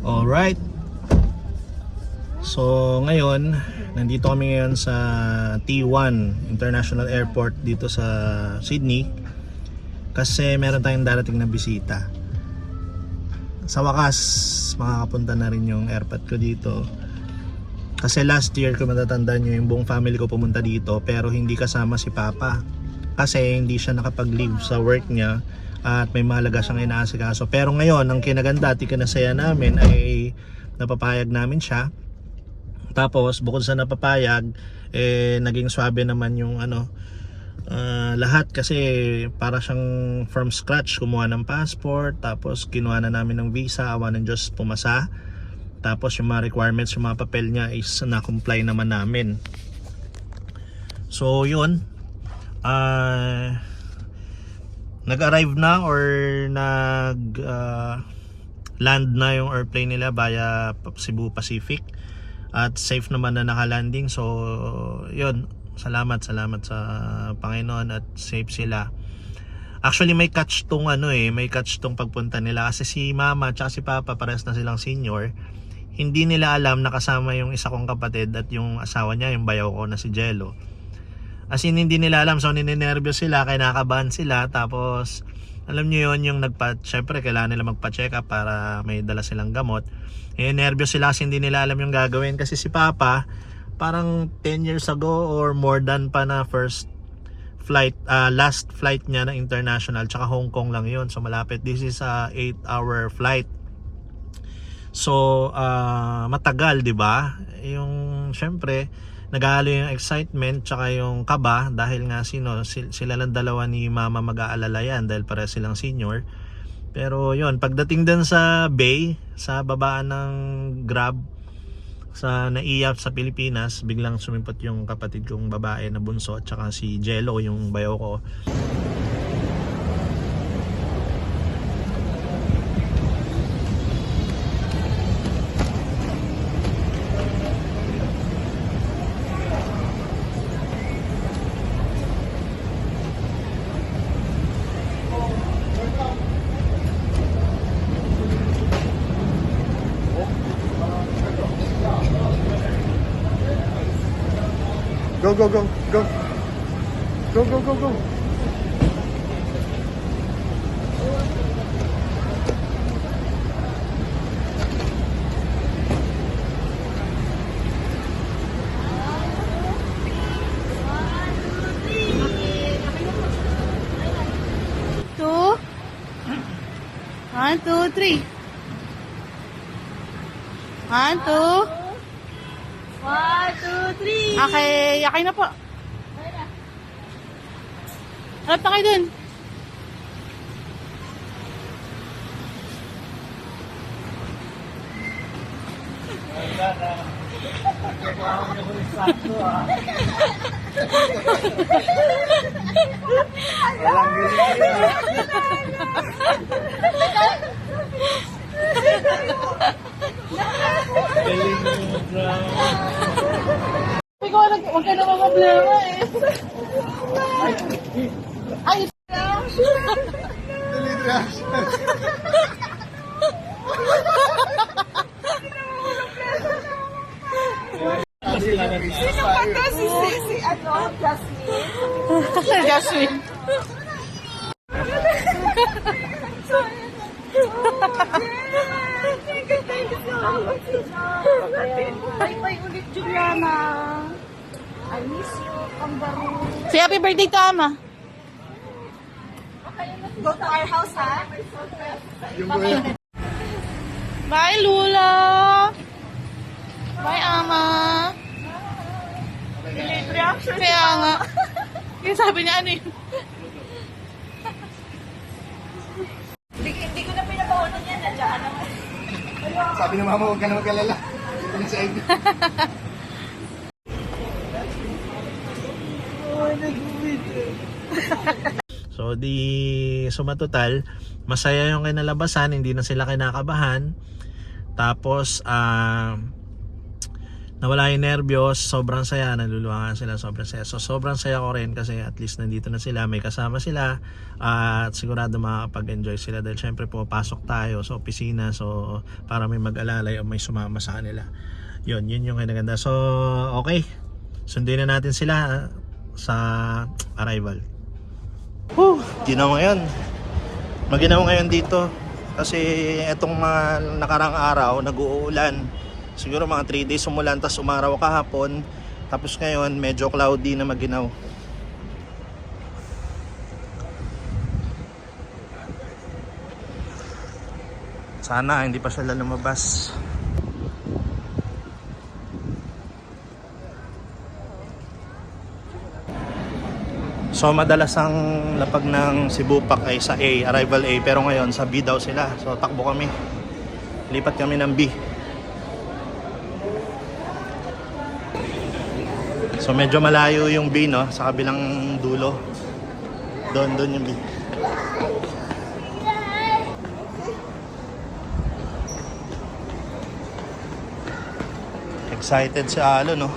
Alright. So ngayon, nandito kami ngayon sa T1 International Airport dito sa Sydney kasi meron tayong darating na bisita. Sa wakas, makakapunta na rin yung airport ko dito. Kasi last year, kung matatandaan nyo, yung buong family ko pumunta dito pero hindi kasama si Papa kasi hindi siya nakapag-leave sa work niya at may mahalaga siyang inaasikaso. Pero ngayon, ang kinaganda at kinasaya namin ay napapayag namin siya. Tapos bukod sa napapayag, naging swabe naman yung lahat kasi para siyang from scratch. Kumuha ng passport, tapos kinuha na namin ng visa, awa ng Diyos pumasa. Tapos yung mga requirements, yung mga papel niya is na-comply naman namin. So yun, nag-arrive na or land na yung airplane nila via Cebu Pacific at safe naman na nakalanding. So yun, salamat sa Panginoon at safe sila. Actually may catch tong may catch tong pagpunta nila kasi si Mama at si Papa pares na silang senior. Hindi nila alam na kasama yung isa kong kapatid at yung asawa niya, yung bayaw ko na si Jello. As in, hindi nila alam, so ninenervyos sila, kaya nakakabahan sila. Tapos alam nyo yun, yung syempre kailangan nila magpa-check up para may dala silang gamot. Nervyos sila kasi hindi nila alam yung gagawin. Kasi si Papa, parang 10 years ago or more than pa na last flight niya na international, tsaka Hong Kong lang yun, so malapit. This is a 8-hour flight. So matagal, di ba? Yung syempre naghahalo yung excitement tsaka yung kaba dahil nga sila lang dalawa ni Mama mag-aalala yan dahil para silang senior. Pero yun, pagdating din sa bay, sa babaan ng Grab sa NAIA sa Pilipinas, biglang sumimpot yung kapatid kong babae na bunso at saka si Jello, yung bayaw ko. Go, go, go, go. Go, go, go, go. Two. 1, 2, 3. 1, 2. 1, 2, 3. Okay, yakay na po. Harap na kayo dun. Ikaw, huwag ka naman problema eh. Ay, Sino pa to? Si Jasmine? Jasmine. Thank you so much. Bye ulit, Juliana. I miss you, Kambaro. Say happy birthday to Ama. Go to our house, ha? Bye, Lula. Bye, Ama. Delayed reaction. Kaya nga. Yung sabi niya ano yun? Hindi ko na pinapaunan yan. Nandiyan naman. Sabi ng mama, huwag ka na mag-alala. Ito na si Ivy. So di sumatotal, masaya yung kinalabasan, hindi na sila kinakabahan. Tapos nawala yung nervyos, sobrang saya, naluluwangan sila, sobrang saya. So sobrang saya ko rin kasi at least nandito na sila, may kasama sila, at sigurado makakapag-enjoy sila dahil syempre pumapasok tayo sa opisina, so para may mag-alalay o may sumama sa kanila. Yun yung kinaganda. So okay, sundin na natin sila sa arrival. Ginaw ngayon. Maginaw ngayon dito kasi etong mga nakarang araw nag-uulan. Siguro mga 3 days umulan, tapos umaraw kahapon, tapos ngayon medyo cloudy na maginaw. Sana hindi pa sila lumabas. So madalas ang lapag ng Cebu Pac ay sa A, arrival A, pero ngayon sa B daw sila. So takbo kami. Lipat kami ng B. So medyo malayo yung B, no, sa kabilang dulo. Doon yung B. Excited si Alo, no?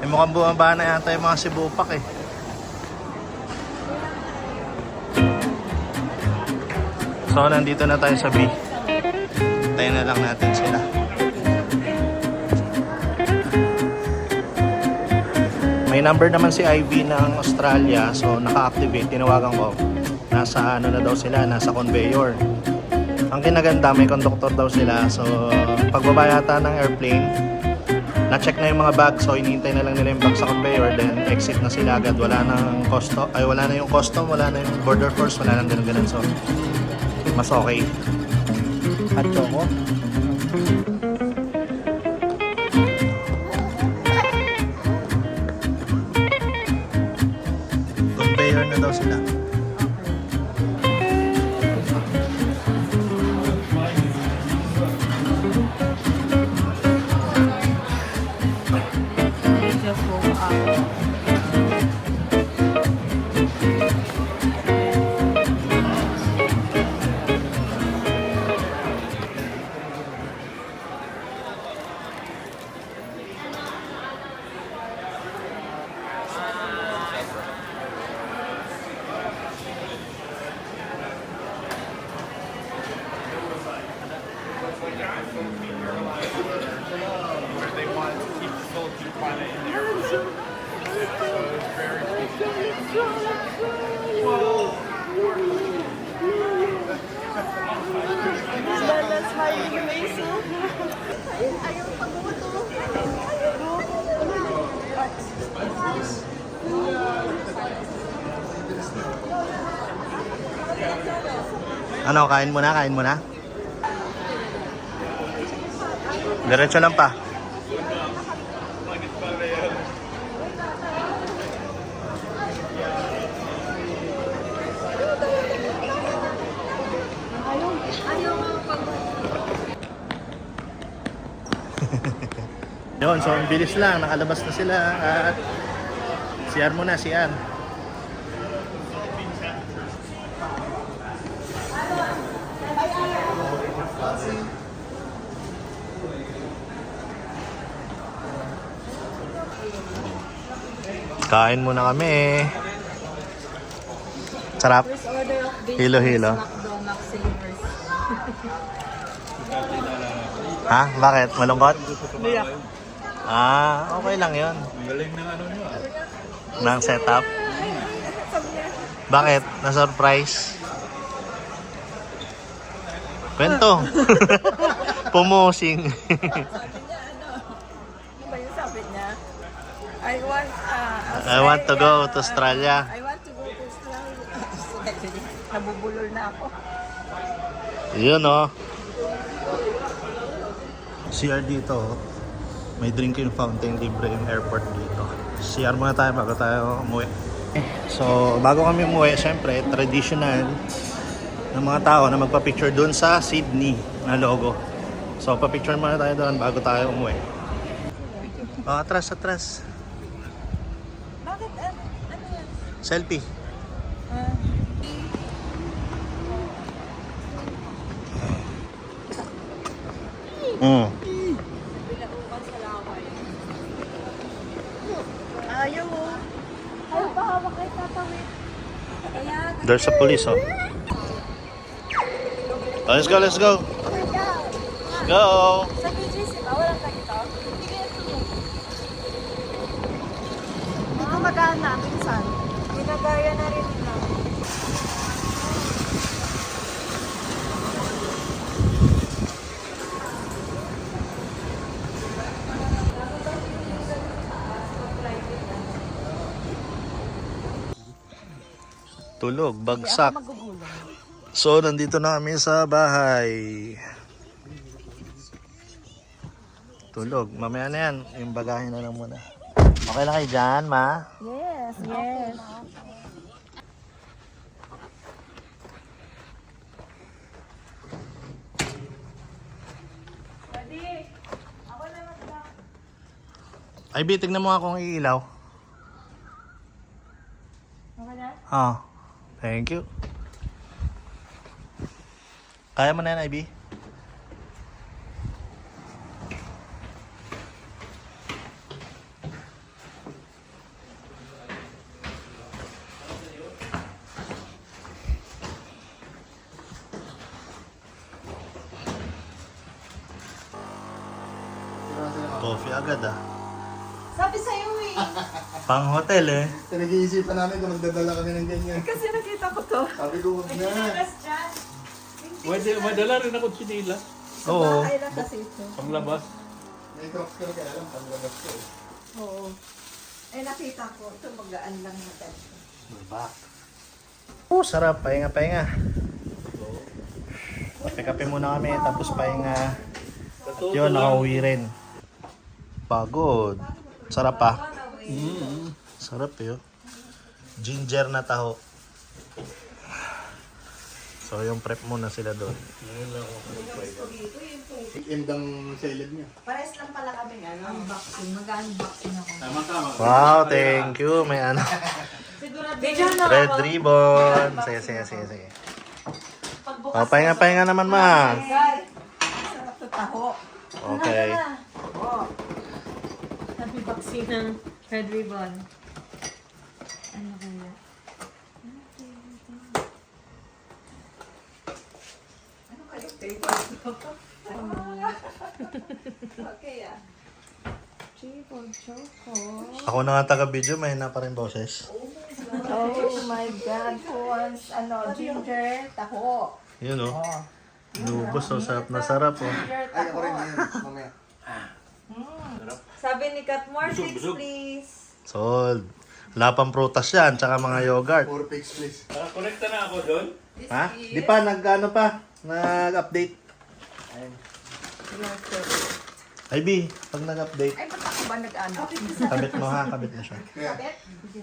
Eh, mukhang bumaba na yata yung mga Cebu Pac eh. So nandito na tayo sa B. Tayo na lang natin sila. May number naman si Ivy ng Australia, so naka-activate, tinawagan ko. Nasa ano na daw sila, nasa conveyor. Ang kinaganda, may conductor daw sila, so pagbaba yata ng airplane, na-check na yung mga bag, so hinihintay na lang nila yung bag sa conveyor, then exit na sila agad. Wala na yung custom, wala na yung border force, wala nang ganun-ganun, so mas okay. At choco. Conveyor na daw sila. That's my amazing. Ayaw pagbuto. Ano, kain mo na? Diretso lang pa. Yun, so ang bilis lang, nakalabas na sila at CR muna, CR. Kain muna kami. Sarap. Hilo-hilo. Ha? Bakit? Malungkot? Okay lang yun. Ang galing ng ano nyo. Ng setup. Bakit? Na-surprise? Kwento. Pumosing. Ano ba yung sabi niya? I want to go to Australia. I want to go to Australia. Nabubulol na ako. Yun, oh. CR dito, oh. May drinking fountain, libre yung airport dito. CR muna tayo bago tayo umuwi. So, bago kami umuwi, syempre, traditional ng mga tao na magpa-picture doon sa Sydney na logo. So, pa-picture muna tayo doon bago tayo umuwi. Oh, atras. Bakit? Ano yan? Selfie. Bilaukan sa laway. Ayaw mo. Ayaw pa hawak kay tatawid. Ayan. There's a police, oh. Oh, let's go. Let's go. Sa BGC ba? Walang ganito? Hindi ko magana. Minsan. Ginagaya na rin nila. Tulog, bagsak. So, nandito na kami sa bahay. Tulog. Mamaya na yan. Yung bagahin na lang muna. Okay lang kayo dyan, ma? Yes, yes. Ay, tignan mo nga kung iilaw. Okay na? Ah, thank you. Kaya mo na yan, Ivy? Coffee agad ah. Sabi sa'yo eh. Pang hotel eh. Nag-iisipan namin kung magdadala kami ng ganyan. Kasi nakita ko to. Sabi ko, wag na. Madala rin ako sinila. Oo. Bahay lang kasi ito. Panglabas. May crocs ka na kaya alam, panglabas ko eh. Oo. Eh nakita ko, ito magaan lang na ganito. Back. Oh, sarap. Pahinga. Kape-kape muna kami, tapos pahinga. At yun, nakauwi rin. Pagod. Sarap pa. Sarap eh. Oh. Ginger na taho. So, yung prep muna sila doon. Endang salad niya. Pares lang pala kami unboxing. Mag-unboxing ako. Tama. Wow, thank you. May ano. Video na Red ribbon. Sige. Oh, pahinga naman, ma. Sarap to taho. Okay. Happy boxing ng Red Ribbon. Ano kaya? Ano kayo favorite ko? Okay ah. Triple choco. Ako na nga taga-video, may na pa rin boses. Oh my God. Who wants, ginger, taho. Yun oh. Lubos, oh. Sarap na sarap oh. Ginger, Ay, ako rin taho. yan. Mamaya. Sabi ni Kat, more sticks please. Sold. Wala pang prutas yan, tsaka mga yogurt. 4 pics please. Connecta na ako doon. Ha? Di pa, nag-update. Ayun. Ay, B, pag nag-update, Ay, ba't ako ba nag-ano? kabit mo ha, kabit mo siya. Kaya,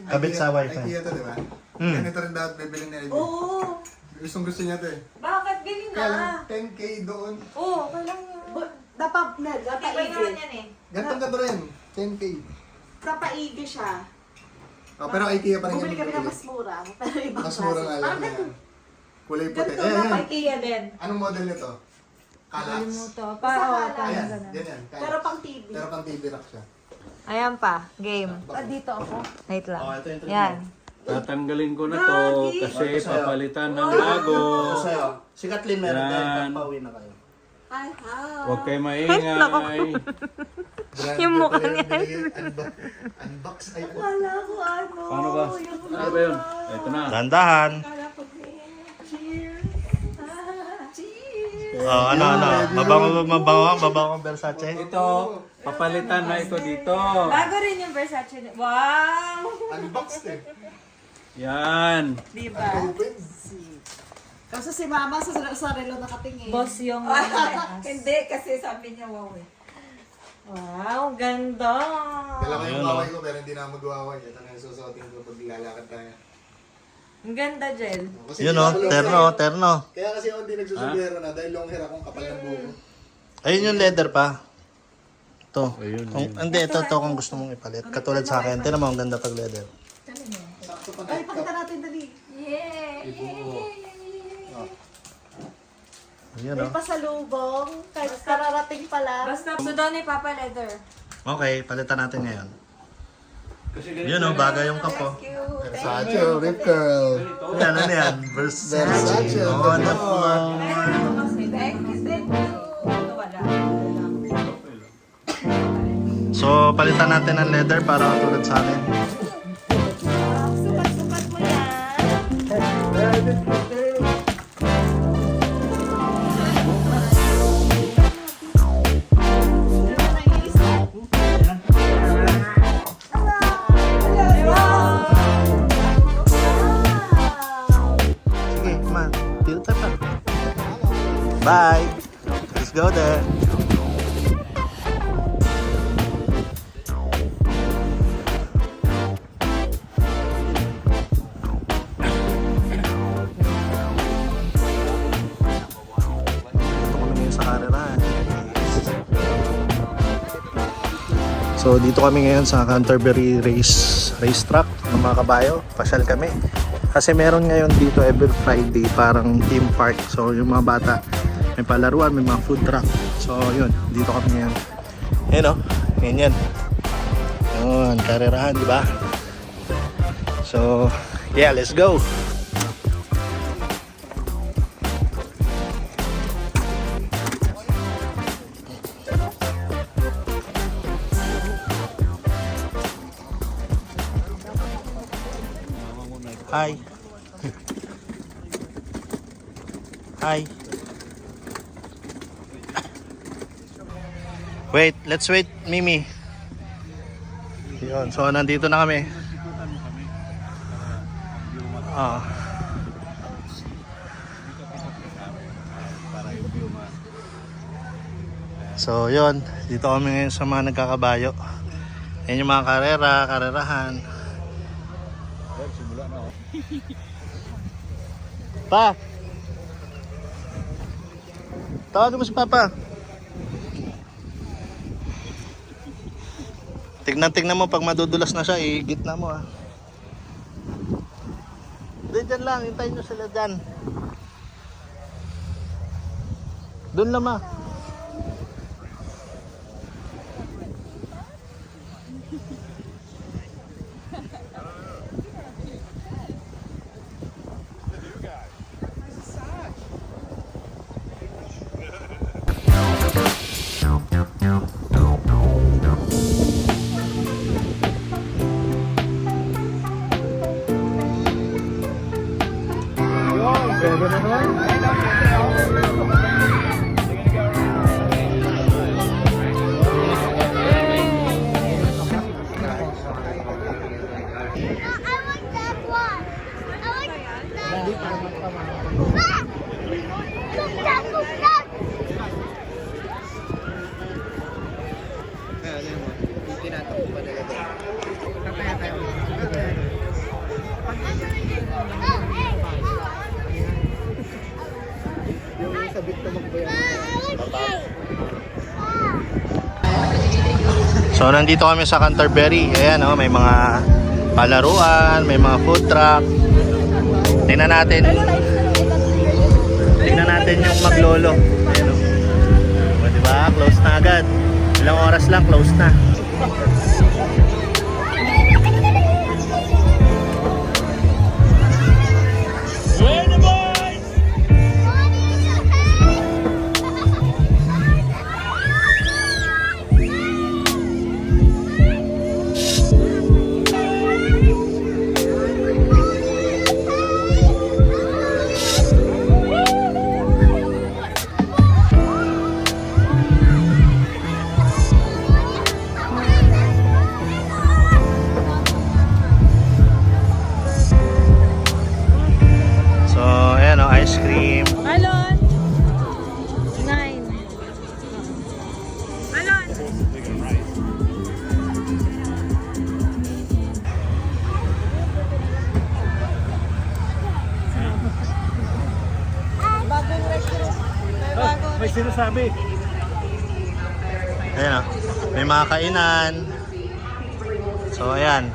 Kabit sa wifi. IKEA to, di ba? Hmm. Ganito rin dapat bibiling ni Ivy. Oo. Gustong gusto niya to eh. Bakit? Bilhin Kaya lang, na. 10k doon. Oo, kailangan yun. Dapat yan eh. Ganto rin. 10k. Napaigi siya. Oh, pero IKEA pa rin Bumili kami ng bibili. mas mura. Pero ibang Mas mura nga lang Parang yan. Kulay puti. ganito Ayan, na yan. IKEA din. Anong model nito? Kalas. Ayan, Ganun. yan yan. Kalas. Pero pang TV. Pero pang TV rack siya. Ayan pa, game. Dito ako. Wait lang. Oh, ito yung Yan. Tatanggalin ko na to kasi papalitan ng bago. Ito sa'yo. Si Kathleen meron Yan. dahil pauwi na kayo. Hi, how? Huwag kayo maingay. Yung mukha niya. Unbox. Ay, Wala ko ano. Paano ba? Ano ba yun? Ito na. Dandahan. Wala ko cheers. Cheers. Oh, ano. Mabango ang Versace. Ito, papalitan na ito dito. Bago rin yung Versace. Wow! unboxed eh. Yan. Diba? Open. Kaso si mama sa relo nakatingin. Boss yung... Hindi, kasi sabi niya wow eh. Wow, ganda. Dala ko yung Ayun, baway ko pero hindi na magwawan. Ito na yung susuotin ko pag lalakad tayo. Ang ganda, Jel. Kasi Yun hindi o, ako long terno, hair. terno. Kaya kasi ako hindi nagsusubero na dahil long hair akong kapal ng buko. Ayun yung leather pa. Ito. Ayun, Hindi, ito kung gusto mong ipalit. Katulad sa akin. Tinan mo, ang ganda pag leather. Sakto pa Ay, pakita natin dali. Ayun May o. pasalubong. Kahit kararating pala. Basta gusto daw ni Papa Leather. Okay, palitan natin ngayon. Yun o, bagay yung kapo. Versace, rip curl. Yan, ano yan? Versace. Versace. On the floor. Thank you. Ito wala. So, palitan natin ang leather para katulad sa akin. Sukat-sukat mo yan. Sige, come on. Tilt pa. Bye. Let's go there. Dito kami ngayon sa karerahan. So dito kami ngayon sa Canterbury racetrack ng mga kabayo. Pasyal kami. Kasi meron ngayon dito every Friday parang theme park. So yung mga bata may palaruan, may mga food truck. So yun, dito kami ngayon. Ayun o, yan. Yun, karerahan, di ba? So, yeah, let's go! Hi. Hi. Wait, let's wait, Mimi. Yun, so nandito na kami. Ah. So yun, dito kami ngayon sa mga nagkakabayo. Yan yung mga karerahan. Pa! Tawagin mo si Papa. Tignan mo pag madudulas na siya, gitna mo ah. Diyan lang, hintayin nyo sila dyan. Doon lang ah. So nandito kami sa Canterbury. Ayan oh, may mga palaruan, may mga food truck. Tingnan natin. Tingnan natin yung maglolo. Ayan oh. O, diba? Close na agad. Ilang oras lang, close na. Ice cream. Alon! 9. Alon! sinasabi. Ayan o. May mga kainan. So ayan.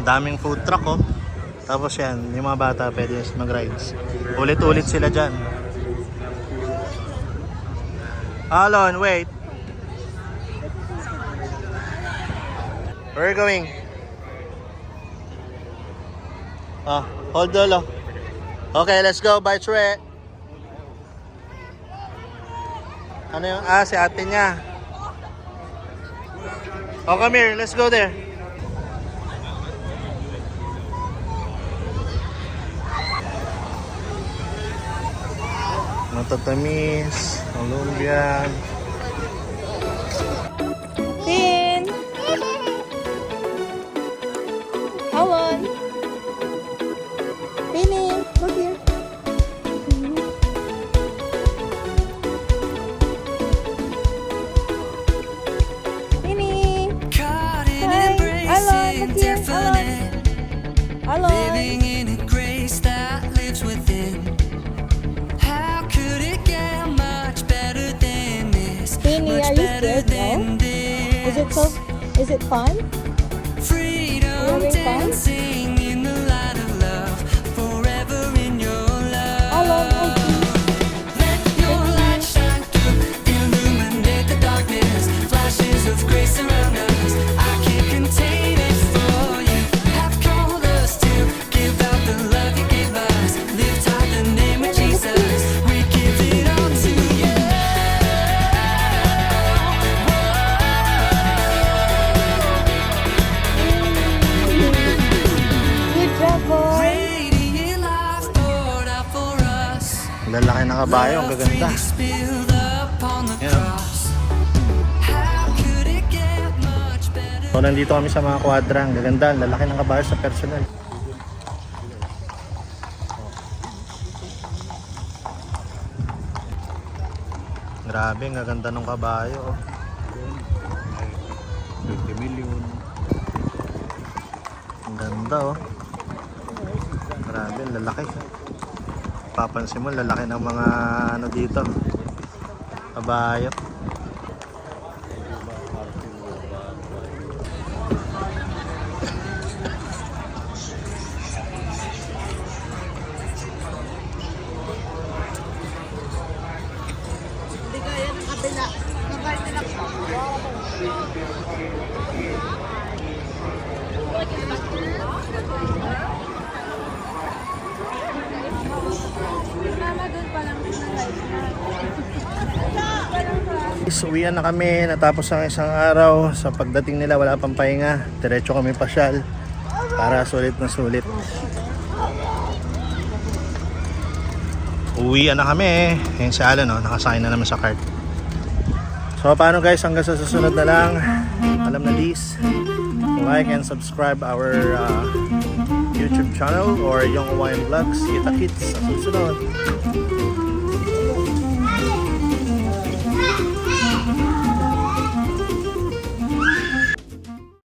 Daming food truck oh. Tapos yan, yung mga bata pwede mag-rides. Ulit-ulit sila dyan. Alon, wait. Where are you going? Ah, hold on. Okay, let's go. Bye, Tre. Ano yung... Ah, si ate niya. Oh, come here. Let's go there. Matatamis, Colombian. Tin! Alon! Pinny! Look here. Pinny! Hi! Alon! Look here! Alon! Alon! Living in a grace that lives within. How could it get much better than this? Pinny, Much are you better scared, no? than this. Is it so... Is it fun? Freedom having fun? dancing in the light of love. Forever in your love. Alon! Let your light shine through, illuminate the darkness. Flashes of grace around us. I can't contain it for you. Have called us to give out the love you gave us. Lift high the name of Jesus. We give it all to you. Good job, boy! Radiant life poured out for us. Lalaki na kabayo, ang gaganda. Freely spilled upon the Yeah. cross. How could it get much better? So nandito kami sa mga kwadra, ang gaganda, ang lalaki ng kabayo sa personal. Grabe, ang gaganda ng kabayo. Oh. 20 million. Ang ganda oh. Grabe, ang lalaki. Papansin mo, lalaki ng mga ano dito. Kabayo. Uwian na kami, natapos ang isang araw. Sa pagdating nila wala pang pahinga, diretso kami pasyal para sulit na sulit. Uwian na kami. Ayun si Alan, oh, nakasakay na naman sa cart. So paano guys, hanggang sa susunod na lang. Alam na this, like and subscribe our YouTube channel or Young Hawaiian Vlogs. Kita kits sa susunod.